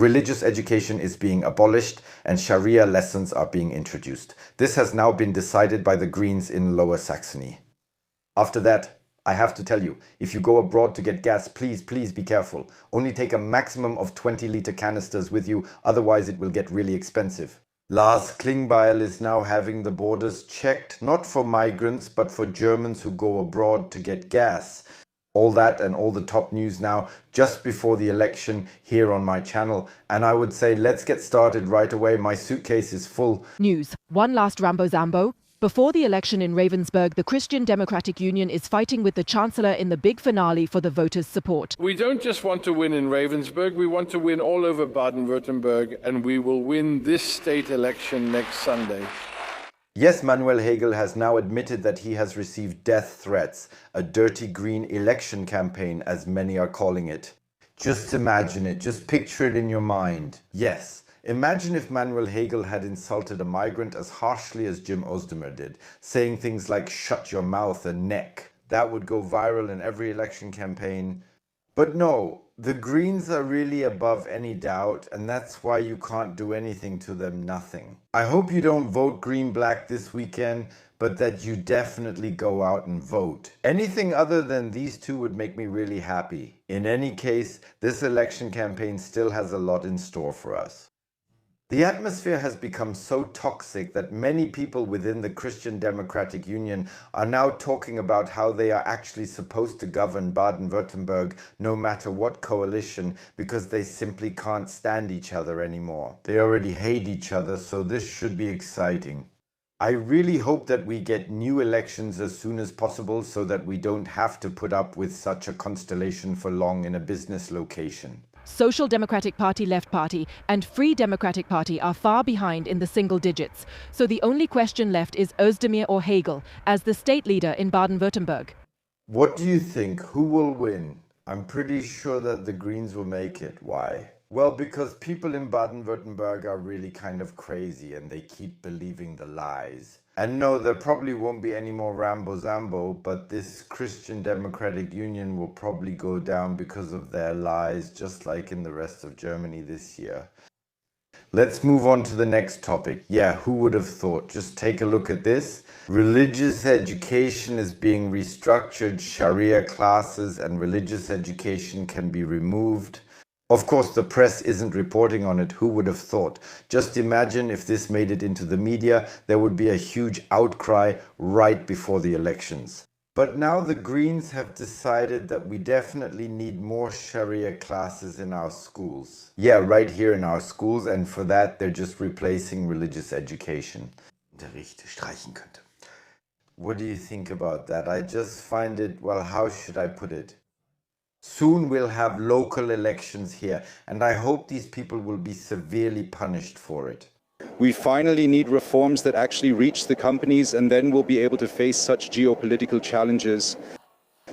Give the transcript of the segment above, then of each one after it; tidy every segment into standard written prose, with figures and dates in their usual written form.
Religious education is being abolished and Sharia lessons are being introduced. This has now been decided by the Greens in Lower Saxony. After that, I have to tell you, if you go abroad to get gas, please be careful. Only take a maximum of 20-liter canisters with you, otherwise it will get really expensive. Lars Klingbeil is now having the borders checked, not for migrants, but for Germans who go abroad to get gas. All that and all the top news now, just before the election here on my channel. And I would say, let's get started right away. My suitcase is full. News. One last Rambo-Zambo. Before the election in Ravensburg, the Christian Democratic Union is fighting with the Chancellor in the big finale for the voters' support. We don't just want to win in Ravensburg, we want to win all over Baden-Württemberg, and we will win this state election next Sunday. Yes, Manuel Hagel has now admitted that he has received death threats, a dirty green election campaign, as many are calling it. Just imagine it, just picture it in your mind. Yes. Imagine if Manuel Hagel had insulted a migrant as harshly as Jim Ozdemir did, saying things like "shut your mouth" and "neck." That would go viral in every election campaign. But no, the Greens are really above any doubt, and that's why you can't do anything to them, nothing. I hope you don't vote green-black this weekend, but that you definitely go out and vote. Anything other than these two would make me really happy. In any case, this election campaign still has a lot in store for us. The atmosphere has become so toxic that many people within the Christian Democratic Union are now talking about how they are actually supposed to govern Baden-Württemberg no matter what coalition, because they simply can't stand each other anymore. They already hate each other, so this should be exciting. I really hope that we get new elections as soon as possible so that we don't have to put up with such a constellation for long in a business location. Social Democratic Party, Left Party and Free Democratic Party are far behind in the single digits. So the only question left is Ozdemir or Hagel as the state leader in Baden-Württemberg. What do you think? Who will win? I'm pretty sure that the Greens will make it. Why? Well, because people in Baden-Württemberg are really kind of crazy and they keep believing the lies. And no, there probably won't be any more Rambo-Zambo, but this Christian Democratic Union will probably go down because of their lies, just like in the rest of Germany this year. Let's move on to the next topic. Yeah, who would have thought? Just take a look at this. Religious education is being restructured. Sharia classes and religious education can be removed. Of course, the press isn't reporting on it. Who would have thought? Just imagine if this made it into the media, there would be a huge outcry right before the elections. But now the Greens have decided that we definitely need more Sharia classes in our schools. Yeah, right here in our schools, and for that they're just replacing religious education. Unterricht streichen könnte. What do you think about that? I just find it, well, how should I put it? Soon we'll have local elections here, and I hope these people will be severely punished for it. We finally need reforms that actually reach the companies, and then we'll be able to face such geopolitical challenges.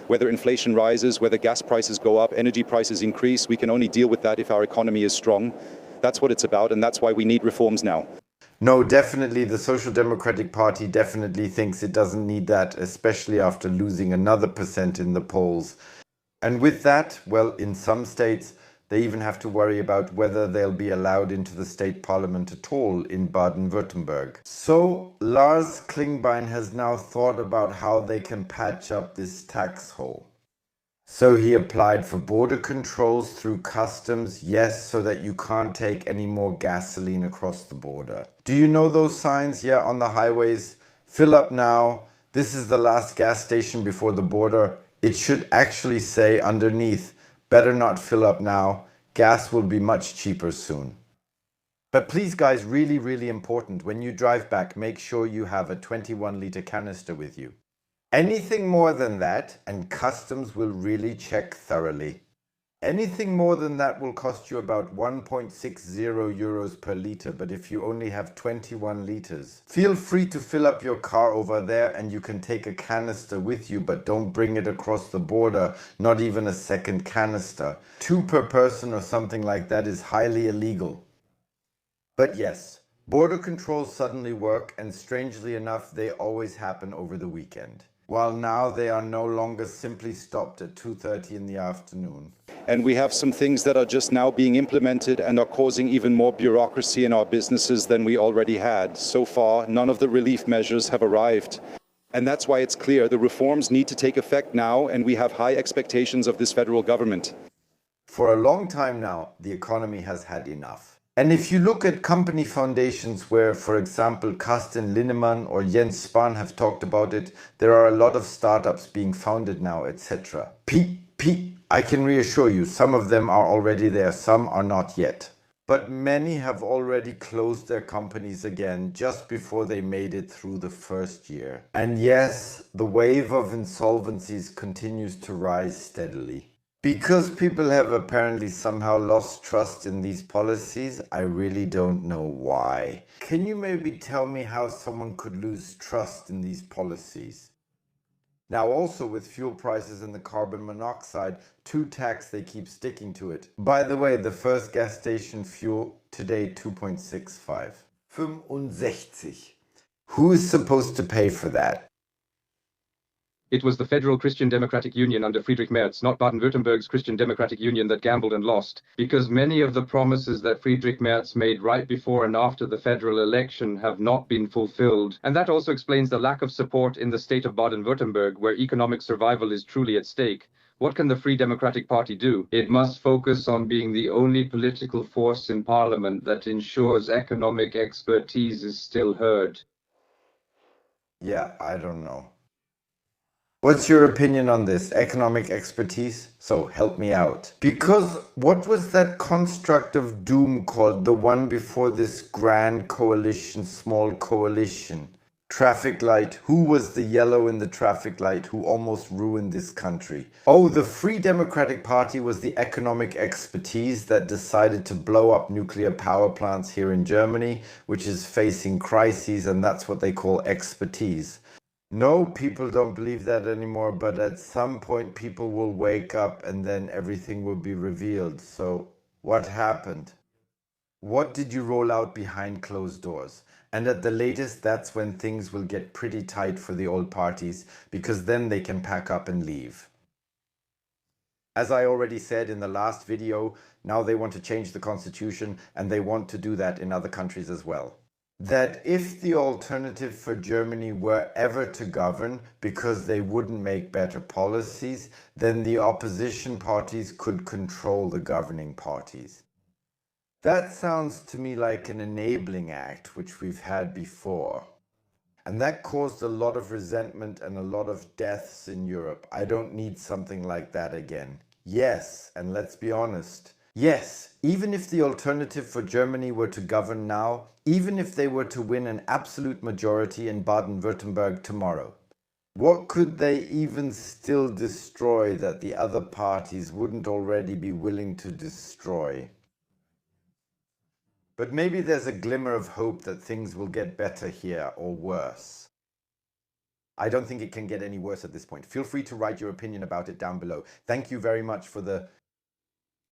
Whether inflation rises, whether gas prices go up, energy prices increase, we can only deal with that if our economy is strong. That's what it's about, and that's why we need reforms now. No, definitely the Social Democratic Party definitely thinks it doesn't need that, especially after losing another % in the polls. And with that, well, in some states, they even have to worry about whether they'll be allowed into the state parliament at all in Baden-Württemberg. So Lars Klingbeil has now thought about how they can patch up this tax hole. So he applied for border controls through customs, yes, so that you can't take any more gasoline across the border. Do you know those signs? Yeah, on the highways. Fill up now. This is the last gas station before the border. It should actually say underneath, better not fill up now, gas will be much cheaper soon. But please guys, really important, when you drive back, make sure you have a 21-liter canister with you. Anything more than that, and customs will really check thoroughly. Anything more than that will cost you about 1.60 euros per liter, but if you only have 21 liters. Feel free to fill up your car over there and you can take a canister with you, but don't bring it across the border, not even a second canister. 2 per person or something like that is highly illegal. But yes, border controls suddenly work, and strangely enough, they always happen over the weekend. while now they are no longer simply stopped at 2:30 in the afternoon. And we have some things that are just now being implemented and are causing even more bureaucracy in our businesses than we already had. So far, none of the relief measures have arrived. And that's why it's clear the reforms need to take effect now, and we have high expectations of this federal government. For a long time now, the economy has had enough. And if you look at company foundations where, for example, Carsten Linnemann or Jens Spahn have talked about it, there are a lot of startups being founded now, etc. I can reassure you, some of them are already there, some are not yet. But many have already closed their companies again just before they made it through the first year. And yes, the wave of insolvencies continues to rise steadily. Because people have apparently somehow lost trust in these policies, I really don't know why. Can you maybe tell me how someone could lose trust in these policies? Now also with fuel prices and the carbon monoxide, too tax they keep sticking to it. By the way, the first gas station fuel today 2.65. 65. Who is supposed to pay for that? It was the Federal Christian Democratic Union under Friedrich Merz, not Baden-Württemberg's Christian Democratic Union, that gambled and lost, because many of the promises that Friedrich Merz made right before and after the federal election have not been fulfilled. And that also explains the lack of support in the state of Baden-Württemberg, where economic survival is truly at stake. What can the Free Democratic Party do? It must focus on being the only political force in parliament that ensures economic expertise is still heard. Yeah, I don't know. What's your opinion on this? Economic expertise? So help me out. Because what was that construct of doom called? The one before this grand coalition, small coalition? Traffic light. Who was the yellow in the traffic light who almost ruined this country? Oh, the Free Democratic Party was the economic expertise that decided to blow up nuclear power plants here in Germany, which is facing crises, and that's what they call expertise. No, people don't believe that anymore, but at some point people will wake up and then everything will be revealed. So, what happened? What did you roll out behind closed doors? And at the latest, that's when things will get pretty tight for the old parties, because then they can pack up and leave. As I already said in the last video, now they want to change the constitution, and they want to do that in other countries as well. That if the alternative for Germany were ever to govern because they wouldn't make better policies, then the opposition parties could control the governing parties. That sounds to me like an enabling act, which we've had before. And that caused a lot of resentment and a lot of deaths in Europe. I don't need something like that again. Yes, and let's be honest. Yes, even if the alternative for Germany were to govern now, even if they were to win an absolute majority in Baden-Württemberg tomorrow, what could they even still destroy that the other parties wouldn't already be willing to destroy? But maybe there's a glimmer of hope that things will get better here or worse. I don't think it can get any worse at this point. Feel free to write your opinion about it down below. Thank you very much for the